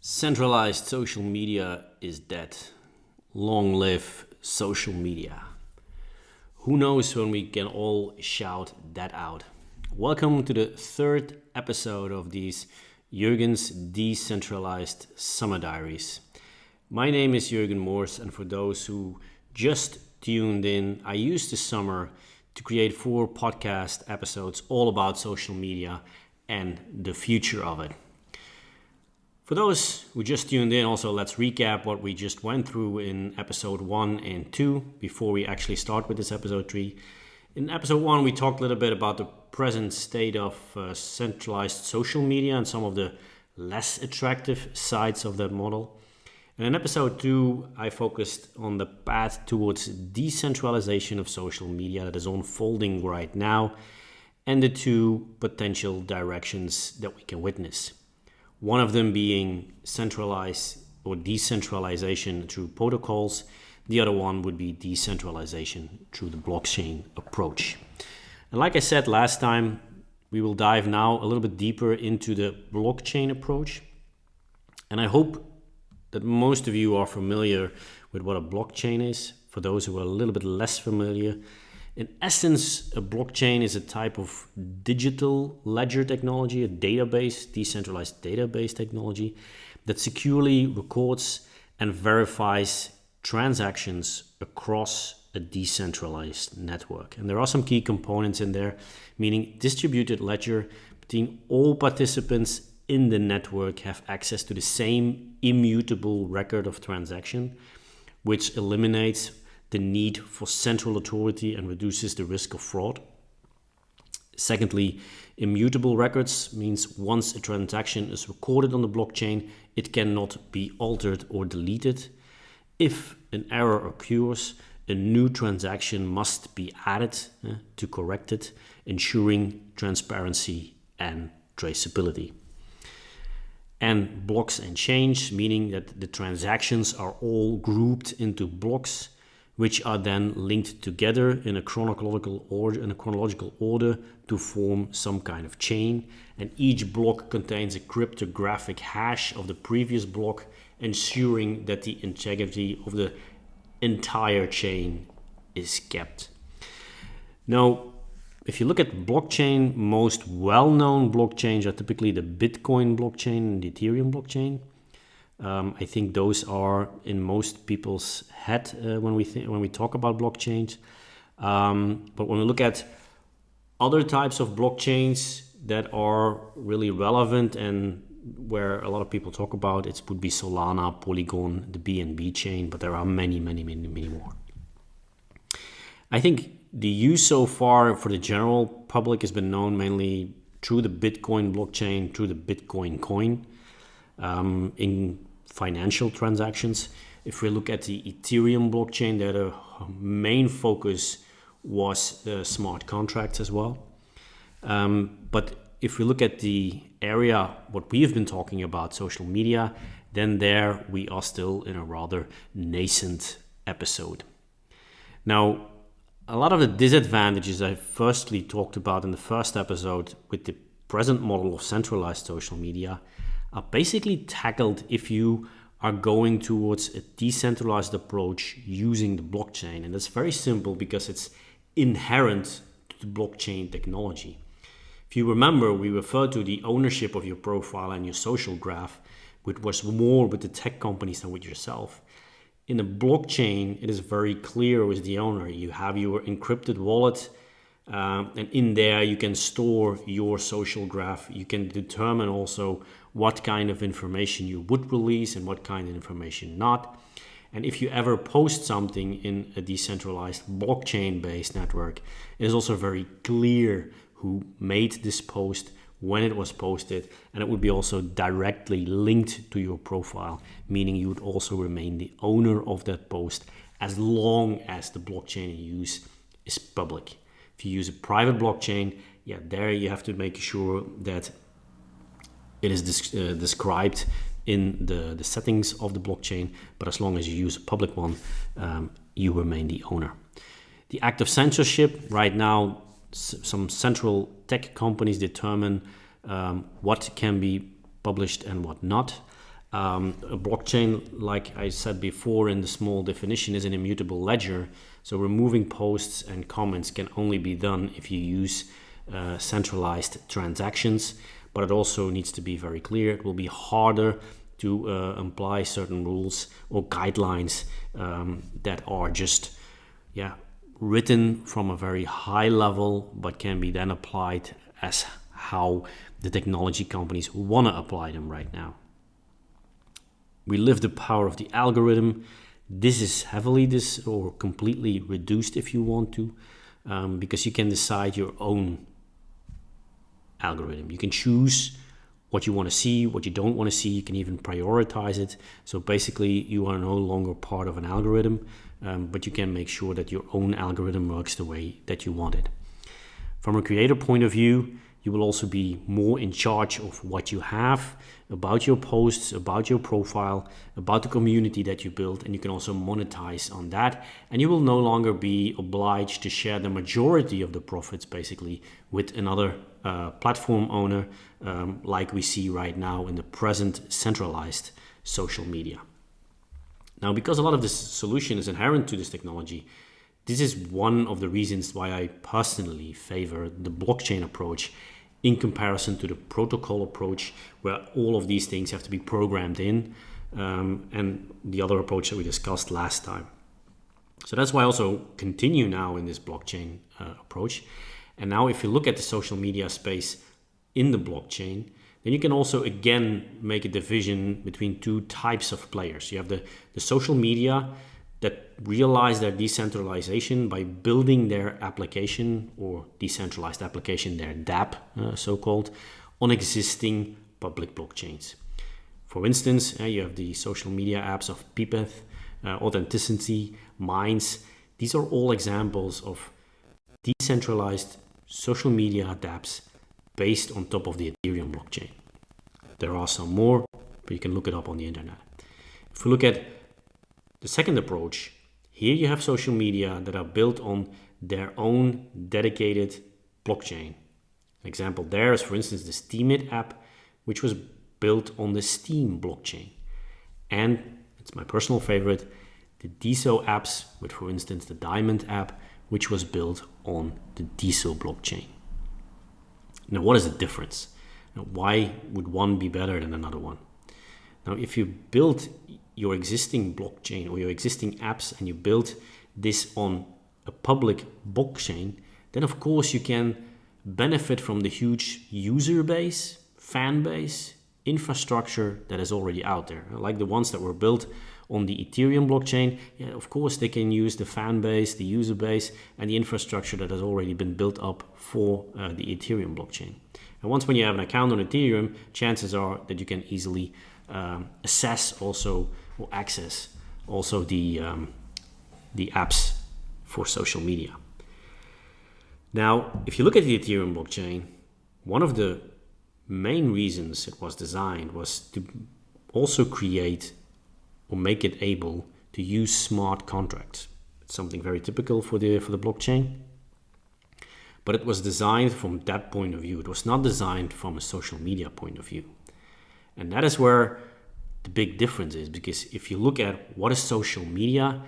Centralized social media is dead. Long live social media. Who knows when we can all shout that out? Welcome to the third episode of these Jürgen's Decentralized Summer Diaries. My name is Jürgen Moors, and for those who just tuned in, I used the summer to create 4 podcast episodes all about social media and the future of it. For those who just tuned in, also let's recap what we just went through in episode 1 and 2 before we actually start with this episode 3. In episode 1, we talked a little bit about the present state of centralized social media and some of the less attractive sides of that model. And in episode 2, I focused on the path towards decentralization of social media that is unfolding right now and the 2 potential directions that we can witness. One of them being centralized or decentralization through protocols. The other one would be decentralization through the blockchain approach. And like I said last time, we will dive now a little bit deeper into the blockchain approach. And I hope that most of you are familiar with what a blockchain is. For those who are a little bit less familiar, in essence, a blockchain is a type of digital ledger technology, a database, decentralized database technology that securely records and verifies transactions across a decentralized network. And there are some key components in there, meaning distributed ledger between all participants in the network have access to the same immutable record of transaction, which eliminates the need for central authority and reduces the risk of fraud. Secondly, immutable records means once a transaction is recorded on the blockchain, it cannot be altered or deleted. If an error occurs, a new transaction must be added to correct it, ensuring transparency and traceability. And blocks and chains, meaning that the transactions are all grouped into blocks, which are then linked together in a chronological order to form some kind of chain. And each block contains a cryptographic hash of the previous block, ensuring that the integrity of the entire chain is kept. Now, if you look at blockchain, most well-known blockchains are typically the Bitcoin blockchain and the Ethereum blockchain. I think those are in most people's head when we talk about blockchains. But when we look at other types of blockchains that are really relevant and where a lot of people talk about, it would be Solana, Polygon, the BNB chain, but there are many more. I think the use so far for the general public has been known mainly through the Bitcoin blockchain, through the Bitcoin coin. In financial transactions. If we look at the Ethereum blockchain, their main focus was smart contracts as well. But if we look at the area, what we have been talking about, social media, then there we are still in a rather nascent episode. Now, a lot of the disadvantages I firstly talked about in the first episode with the present model of centralized social media are basically tackled if you are going towards a decentralized approach using the blockchain. And that's very simple because it's inherent to the blockchain technology. If you remember, we referred to the ownership of your profile and your social graph, which was more with the tech companies than with yourself. In a blockchain, it is very clear who is the owner. You have your encrypted wallet, and in there you can store your social graph. You can determine also what kind of information you would release and what kind of information not. And if you ever post something in a decentralized blockchain-based network, it is also very clear who made this post, when it was posted, and it would be also directly linked to your profile, meaning you would also remain the owner of that post as long as the blockchain you use is public. If you use a private blockchain, there you have to make sure that it is described in the settings of the blockchain, but as long as you use a public one, you remain the owner. The act of censorship, right now, some central tech companies determine what can be published and what not. A blockchain, like I said before in the small definition, is an immutable ledger. So removing posts and comments can only be done if you use centralized transactions, but it also needs to be very clear. It will be harder to apply certain rules or guidelines that are just written from a very high level, but can be then applied as how the technology companies want to apply them right now. We live the power of the algorithm. This is heavily or completely reduced if you want to, because you can decide your own algorithm. You can choose what you want to see, what you don't want to see. You can even prioritize it. So basically, you are no longer part of an algorithm, but you can make sure that your own algorithm works the way that you want it. From a creator point of view, you will also be more in charge of what you have, about your posts, about your profile, about the community that you build, and you can also monetize on that. And you will no longer be obliged to share the majority of the profits basically with another platform owner, like we see right now in the present centralized social media. Now, because a lot of this solution is inherent to this technology, this is one of the reasons why I personally favor the blockchain approach in comparison to the protocol approach, where all of these things have to be programmed in, and the other approach that we discussed last time. So that's why I also continue now in this blockchain approach. And now if you look at the social media space in the blockchain, then you can also again make a division between two types of players. You have the social media that realize their decentralization by building their application, or decentralized application, their dApp, so-called, on existing public blockchains. For instance, you have the social media apps of Pipeth, Authenticity, Minds. These are all examples of decentralized social media dApps based on top of the Ethereum blockchain. There are some more, but you can look it up on the internet. If we look at the second approach, here you have social media that are built on their own dedicated blockchain. An example there is, for instance, the Steemit app, which was built on the Steem blockchain. And it's my personal favorite, the DeSo apps, with, for instance, the Diamond app, which was built on the DeSo blockchain. Now, what is the difference? Now, why would one be better than another one? Now, if you build your existing blockchain or your existing apps and you build this on a public blockchain, then of course you can benefit from the huge user base, fan base, infrastructure that is already out there. Like the ones that were built on the Ethereum blockchain, of course they can use the fan base, the user base, and the infrastructure that has already been built up for the Ethereum blockchain. And once when you have an account on Ethereum, chances are that you can easily assess also or access also the apps for social media. Now, if you look at the Ethereum blockchain, one of the main reasons it was designed was to also create or make it able to use smart contracts. It's something very typical for the blockchain, but it was designed from that point of view. It was not designed from a social media point of view. And that is where the big difference is, because if you look at what is social media,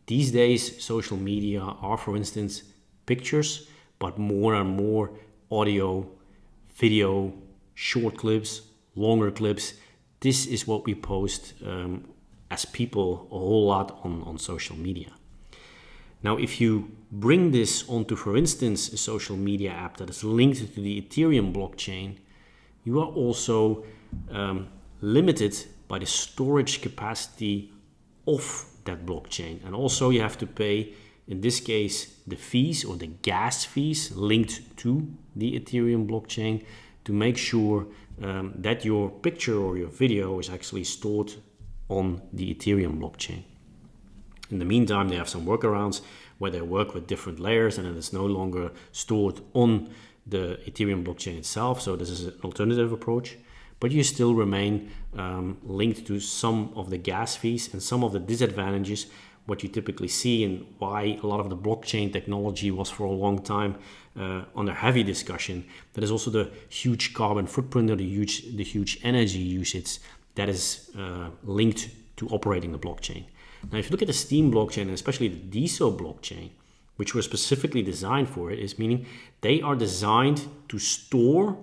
these days social media are, for instance, pictures, but more and more audio, video, short clips, longer clips. This is what we post as people a whole lot on social media. Now, if you bring this onto, for instance, a social media app that is linked to the Ethereum blockchain, you are also limited by the storage capacity of that blockchain. And also you have to pay, in this case, the fees or the gas fees linked to the Ethereum blockchain to make sure that your picture or your video is actually stored on the Ethereum blockchain. In the meantime, they have some workarounds where they work with different layers and it's no longer stored on the Ethereum blockchain itself. So this is an alternative approach. but you still remain linked to some of the gas fees and some of the disadvantages, what you typically see, and why a lot of the blockchain technology was for a long time under heavy discussion. That is also the huge carbon footprint or the huge energy usage that is linked to operating the blockchain. Now, if you look at the Steam blockchain, and especially the DeSo blockchain, which were specifically designed for it, is meaning they are designed to store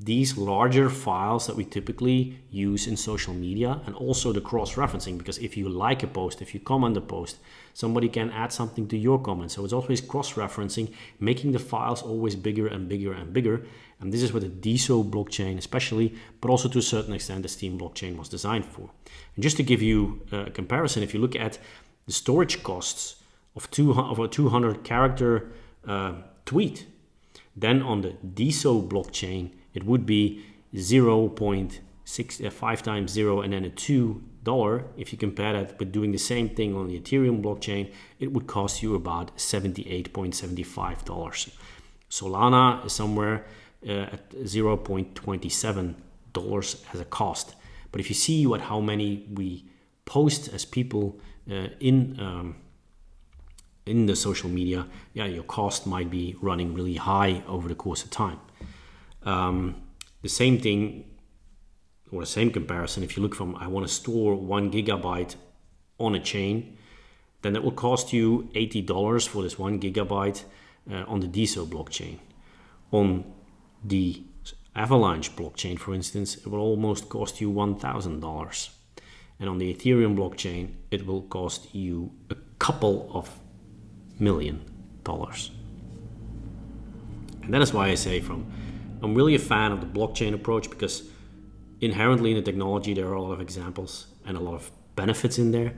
these larger files that we typically use in social media, and also the cross-referencing, because if you like a post, if you comment a post, somebody can add something to your comment. So it's always cross-referencing, making the files always bigger and bigger and bigger. And this is what the DeSo blockchain especially, but also to a certain extent the Steam blockchain was designed for. And just to give you a comparison, if you look at the storage costs of a 200 character tweet, then on the DeSo blockchain, it would be 0.5 times 0 and then a $2. If you compare that with doing the same thing on the Ethereum blockchain, it would cost you about $78.75. Solana is somewhere at $0.27 as a cost. But if you see how many we post as people in the social media, your cost might be running really high over the course of time. The same thing, or the same comparison, if you look from I want to store 1 gigabyte on a chain, then that will cost you $80 for this 1 gigabyte on the DeSo blockchain. On the Avalanche blockchain, for instance, it will almost cost you $1,000. And on the Ethereum blockchain, it will cost you a couple of $1 million. And that is why I say I'm really a fan of the blockchain approach, because inherently in the technology there are a lot of examples and a lot of benefits in there.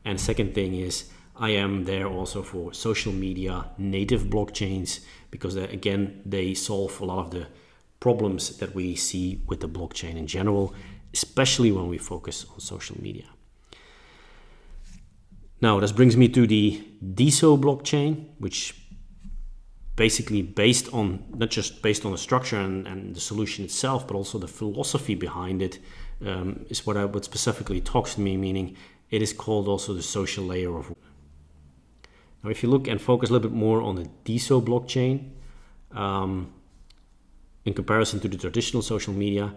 And second thing is I am there also for social media native blockchains, because they solve a lot of the problems that we see with the blockchain in general, especially when we focus on social media. Now, this brings me to the DeSo blockchain, which basically not just based on the structure and the solution itself, but also the philosophy behind it, is what specifically talks to me, meaning it is called also the social layer of. Now, if you look and focus a little bit more on the DeSo blockchain, in comparison to the traditional social media,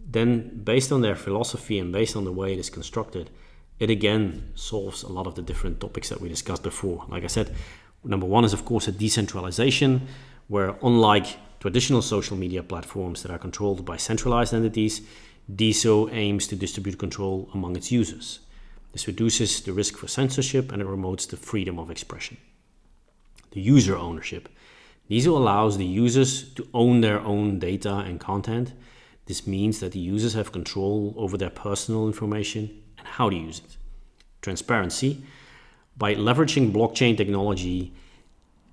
then based on their philosophy and based on the way it is constructed, it again solves a lot of the different topics that we discussed before. Like I said, number one is of course a decentralization, where unlike traditional social media platforms that are controlled by centralized entities, DeSo aims to distribute control among its users. This reduces the risk for censorship and it promotes the freedom of expression. The user ownership. DeSo allows the users to own their own data and content. This means that the users have control over their personal information and how to use it. Transparency. By leveraging blockchain technology,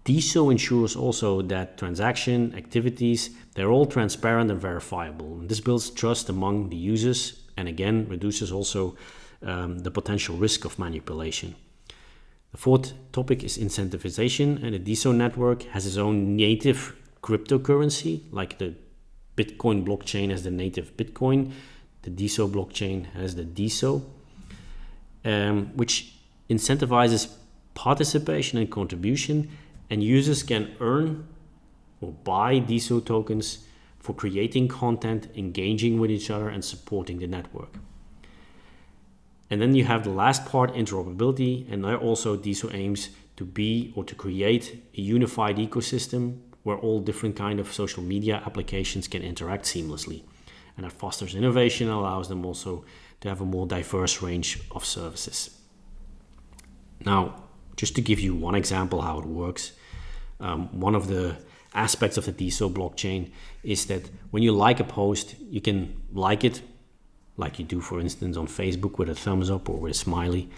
DeSo ensures also that transaction activities, they're all transparent and verifiable. And this builds trust among the users and again reduces also the potential risk of manipulation. The fourth topic is incentivization, and the DeSo network has its own native cryptocurrency, like the Bitcoin blockchain has the native Bitcoin, the DeSo blockchain has the DeSo, which incentivizes participation and contribution, and users can earn or buy DeSo tokens for creating content, engaging with each other, and supporting the network. And then you have the last part, interoperability, and there also DeSo aims to be or to create a unified ecosystem where all different kind of social media applications can interact seamlessly. And that fosters innovation and allows them also to have a more diverse range of services. Now, just to give you one example how it works, one of the aspects of the DeSo blockchain is that when you like a post, you can like it like you do, for instance, on Facebook with a thumbs up or with a smiley.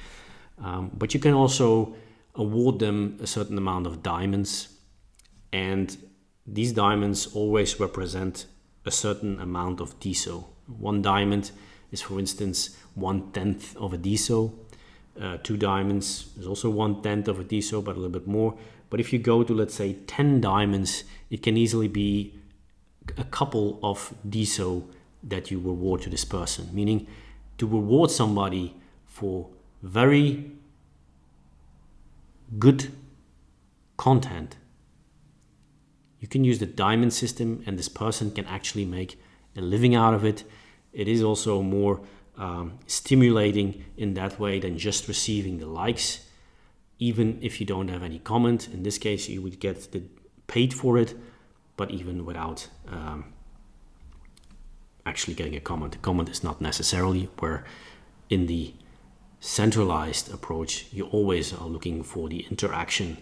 But you can also award them a certain amount of diamonds. And these diamonds always represent a certain amount of DeSo. 1 diamond is, for instance, 1/10 of a DeSo. 2 diamonds is also 1/10 of a DeSo, but a little bit more. But if you go to, let's say, 10 diamonds, it can easily be a couple of DeSo that you reward to this person, meaning to reward somebody for very good content. You can use the diamond system, and this person can actually make a living out of it. It is also more stimulating in that way than just receiving the likes. Even if you don't have any comment, in this case you would get paid for it, but even without actually getting a comment. The comment is not necessarily, where in the centralized approach you always are looking for the interaction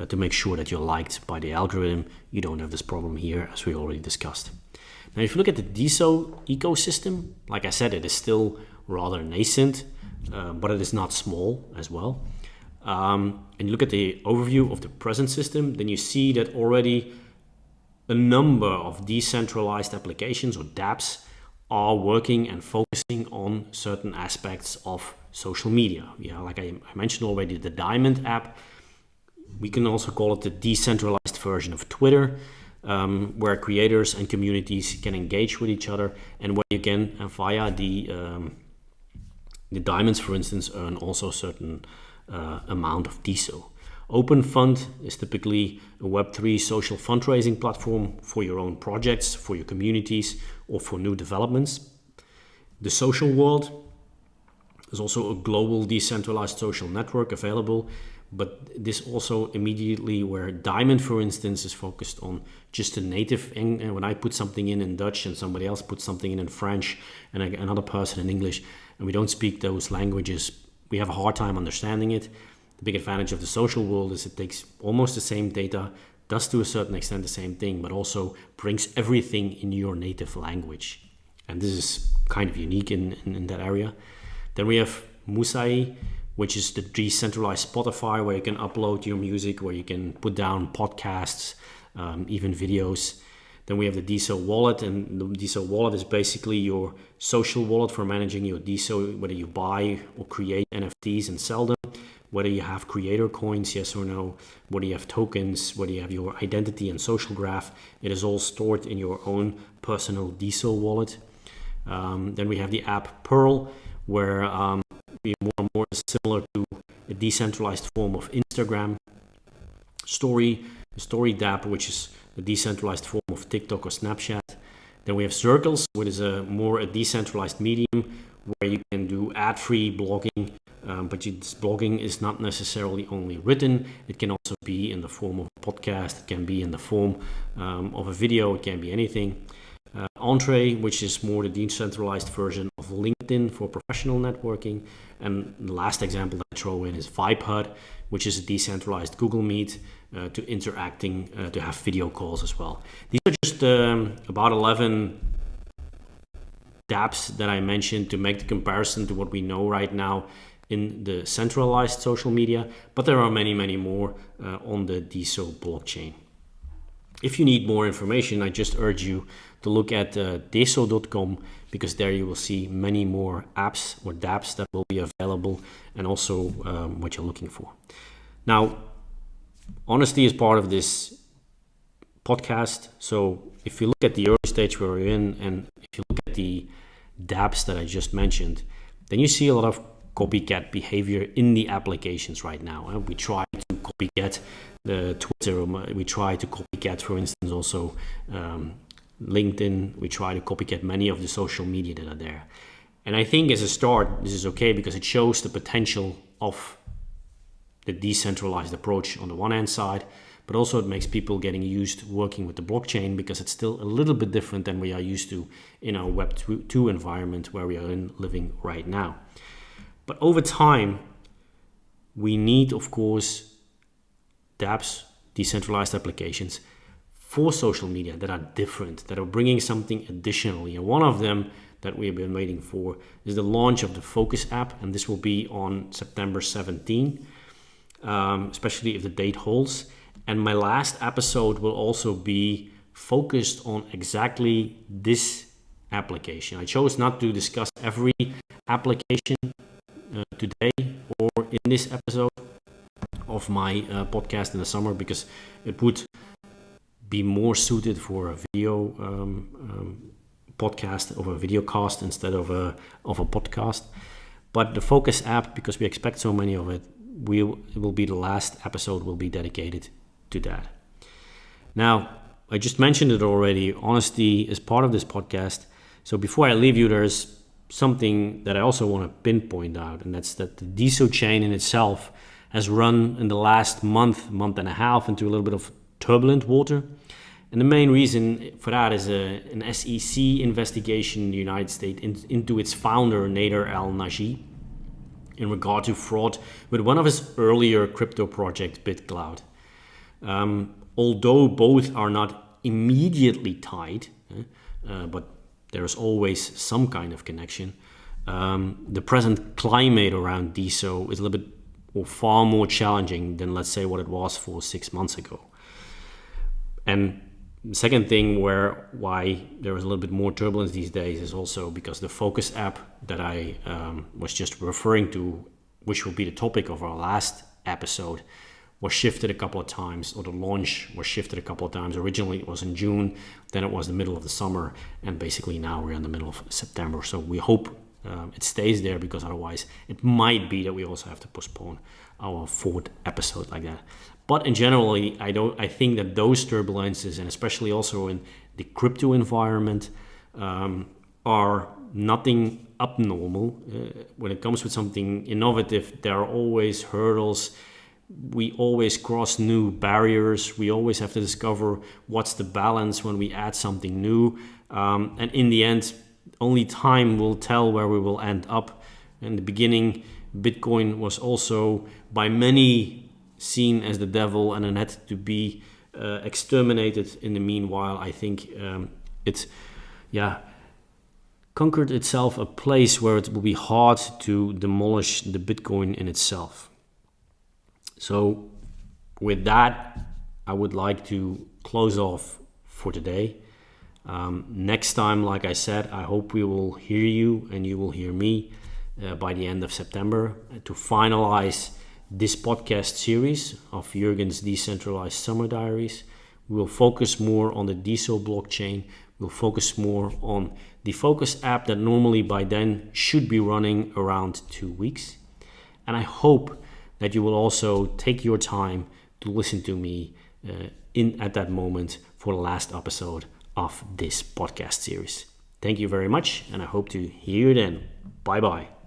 to make sure that you're liked by the algorithm. You don't have this problem here, as we already discussed. Now, if you look at the DeSo ecosystem, like I said, it is still rather nascent, but it is not small as well. And you look at the overview of the present system, then you see that already a number of decentralized applications, or dApps, are working and focusing on certain aspects of social media. Yeah, like I mentioned already, the Diamond app. We can also call it the decentralized version of Twitter, where creators and communities can engage with each other, and where you can, via the diamonds, for instance, earn also certain amount of DeSo. Open Fund is typically a Web3 social fundraising platform for your own projects, for your communities, or for new developments. The Social World is also a global decentralized social network available, but this also immediately, where Diamond, for instance, is focused on just the native, and when I put something in Dutch and somebody else puts something in French and another person in English, and we don't speak those languages, we have a hard time understanding it. The big advantage of the Social World is it takes almost the same data, does to a certain extent the same thing, but also brings everything in your native language. And this is kind of unique in that area. Then we have Musai, which is the decentralized Spotify, where you can upload your music, where you can put down podcasts, even videos. Then we have the DeSo wallet, and the DeSo wallet is basically your social wallet for managing your DeSo, whether you buy or create NFTs and sell them, whether you have creator coins, yes or no, whether you have tokens, whether you have your identity and social graph. It is all stored in your own personal DeSo wallet. Then we have the app Pearl, where we more and more similar to a decentralized form of Instagram. Story dApp, which is a decentralized form of TikTok or Snapchat. Then we have Circles, which is a decentralized medium where you can do ad-free blogging, but this blogging is not necessarily only written. It can also be in the form of a podcast. It can be in the form of a video. It can be anything. Entree, which is more the decentralized version of LinkedIn for professional networking. And the last example that I throw in is VibeHut, which is a decentralized Google Meet to interacting, to have video calls as well. These are just about 11 dApps that I mentioned to make the comparison to what we know right now in the centralized social media, but there are many, many more on the DeSo blockchain. If you need more information, I just urge you to look at deso.com, because there you will see many more apps or dApps that will be available, and also what you're looking for. Now, honesty is part of this podcast. So if you look at the early stage where we're in, and if you look at the dApps that I just mentioned, then you see a lot of copycat behavior in the applications right now. We try to copycat the Twitter, we try to copycat, for instance, also LinkedIn. We try to copycat many of the social media that are there. And I think as a start, this is okay, because it shows the potential of the decentralized approach on the one hand side, but also it makes people getting used to working with the blockchain, because it's still a little bit different than we are used to in our Web 2 environment where we are living right now. But over time, we need, of course, dApps, decentralized applications for social media that are different, that are bringing something additionally. And one of them that we have been waiting for is the launch of the Focus app, and this will be on September 17, especially if the date holds. And my last episode will also be focused on exactly this application. I chose not to discuss every application today or in this episode of my podcast in the summer, because it would be more suited for a video podcast, of a video cast instead of a podcast. But the Focus app, because we expect so many of it, it will be the last episode will be dedicated to that. Now, I just mentioned it already. Honesty is part of this podcast. So before I leave you, there's something that I also want to pinpoint out, and that's that the DeSo chain in itself has run in the last month and a half into a little bit of turbulent water. And the main reason for that is an SEC investigation in the United States into its founder, Nader Al-Naji, in regard to fraud with one of his earlier crypto projects, BitCloud. Although both are not immediately tied, but there's always some kind of connection, the present climate around DeSo is a little bit or far more challenging than, let's say, what it was 6 months ago. And the second thing why there is a little bit more turbulence these days is also because the Focus app that I was just referring to, which will be the topic of our last episode, was shifted a couple of times, or the launch was shifted a couple of times. Originally it was in June, then it was the middle of the summer, and basically now we're in the middle of September. So we hope it stays there, because otherwise it might be that we also have to postpone our 4th episode like that. But in general, I think that those turbulences, and especially also in the crypto environment, are nothing abnormal. When it comes with something innovative, there are always hurdles. We always cross new barriers. We always have to discover what's the balance when we add something new. And in the end, only time will tell where we will end up. In the beginning, Bitcoin was also by many seen as the devil and had to be exterminated. In the meanwhile, I think it conquered itself a place where it will be hard to demolish the Bitcoin in itself. So with that, I would like to close off for today. Next time, like I said, I hope we will hear you and you will hear me by the end of September to finalize this podcast series of Jürgen's Decentralized Summer Diaries. We will focus more on the DeSo blockchain. We'll focus more on the Focus app that normally by then should be running around 2 weeks. And I hope that you will also take your time to listen to me at that moment for the last episode of this podcast series. Thank you very much, and I hope to hear you then. Bye-bye.